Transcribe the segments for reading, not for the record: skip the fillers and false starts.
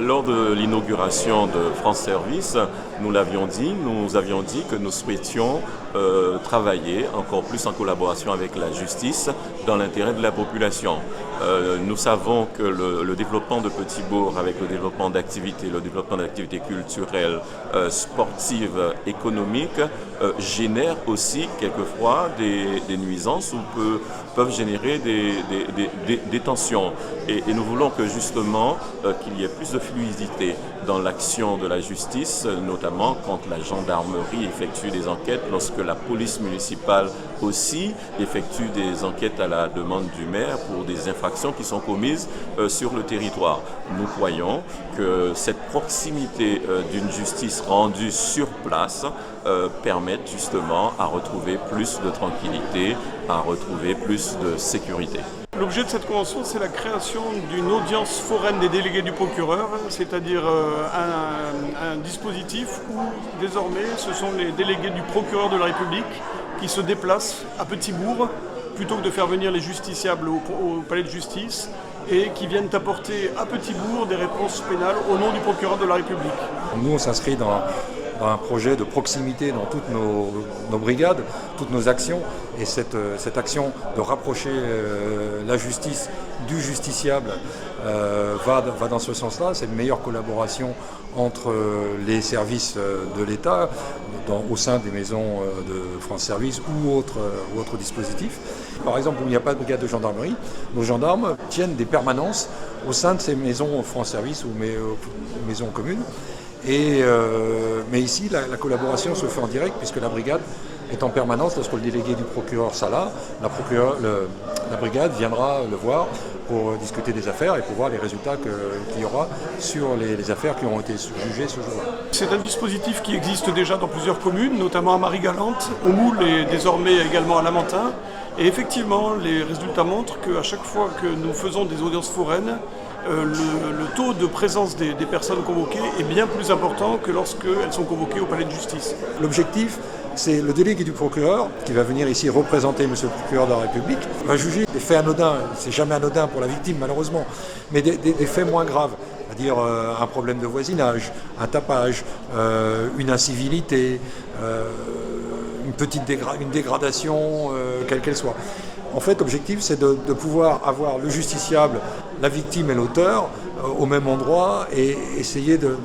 Lors de l'inauguration de France Service, nous avions dit que nous souhaitions travailler encore plus en collaboration avec la justice dans l'intérêt de la population. Nous savons que le développement de petits bourgs avec le développement d'activités culturelles, sportives, économiques, génère aussi quelquefois des nuisances ou peuvent générer des tensions. Et nous voulons que justement qu'il y ait plus de fluidité dans l'action de la justice, notamment quand la gendarmerie effectue des enquêtes, lorsque la police municipale aussi effectue des enquêtes à la demande du maire pour des infractions qui sont commises sur le territoire. Nous croyons que cette proximité d'une justice rendue sur place permette justement à retrouver plus de tranquillité, à retrouver plus de sécurité. L'objet de cette convention, c'est la création d'une audience foraine des délégués du procureur, c'est-à-dire un dispositif où désormais ce sont les délégués du procureur de la République qui se déplacent à Petit-Bourg plutôt que de faire venir les justiciables au palais de justice et qui viennent apporter à Petit-Bourg des réponses pénales au nom du procureur de la République. Nous, on s'inscrit dans un projet de proximité dans toutes nos brigades, toutes nos actions. Et cette action de rapprocher la justice du justiciable va dans ce sens-là. C'est une meilleure collaboration entre les services de l'État au sein des maisons de France Service ou autres dispositifs. Par exemple, où il n'y a pas de brigade de gendarmerie, nos gendarmes tiennent des permanences au sein de ces maisons France Service ou maisons communes. Mais ici, la collaboration se fait en direct puisque la brigade est en permanence. Lorsque le délégué du procureur sera là, la brigade viendra le voir pour discuter des affaires et pour voir les résultats qu'il y aura sur les affaires qui ont été jugées ce jour-là. C'est un dispositif qui existe déjà dans plusieurs communes, notamment à Marie-Galante, au Moule et désormais également à Lamentin. Et effectivement, les résultats montrent qu'à chaque fois que nous faisons des audiences foraines, le taux de présence des personnes convoquées est bien plus important que lorsqu'elles sont convoquées au palais de justice. L'objectif, c'est le délégué du procureur, qui va venir ici représenter M. le procureur de la République, va juger des faits anodins, c'est jamais anodin pour la victime malheureusement, mais des faits moins graves, c'est-à-dire un problème de voisinage, un tapage, une incivilité, une dégradation, quelle qu'elle soit. En fait, l'objectif, c'est de pouvoir avoir le justiciable, la victime et l'auteur au même endroit et essayer de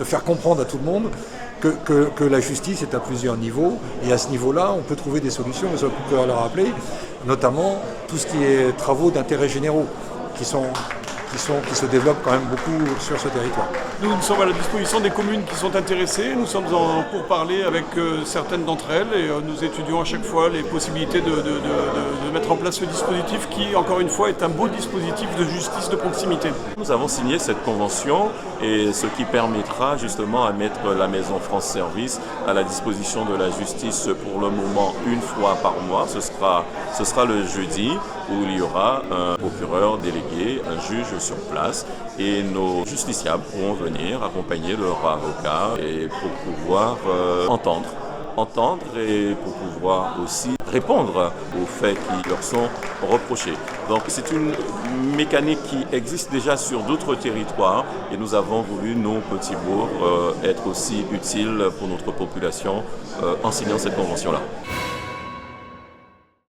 faire comprendre à tout le monde que la justice est à plusieurs niveaux. Et à ce niveau-là, on peut trouver des solutions, M. le procureur l'a rappelé, notamment tout ce qui est travaux d'intérêt généraux qui se développent quand même beaucoup sur ce territoire. Nous sommes à la disposition des communes qui sont intéressées. Nous sommes en pourparlers avec certaines d'entre elles et nous étudions à chaque fois les possibilités de mettre en place ce dispositif qui, encore une fois, est un beau dispositif de justice de proximité. Nous avons signé cette convention et ce qui permettra justement à mettre la maison France Service à la disposition de la justice pour le moment une fois par mois. Ce sera le jeudi où il y aura un procureur délégué, un juge sur place et nos justiciables pourront venir accompagner leur avocat et pour pouvoir entendre et pour pouvoir aussi répondre aux faits qui leur sont reprochés. Donc c'est une mécanique qui existe déjà sur d'autres territoires et nous avons voulu, nos petits bourgs, être aussi utiles pour notre population en signant cette convention-là.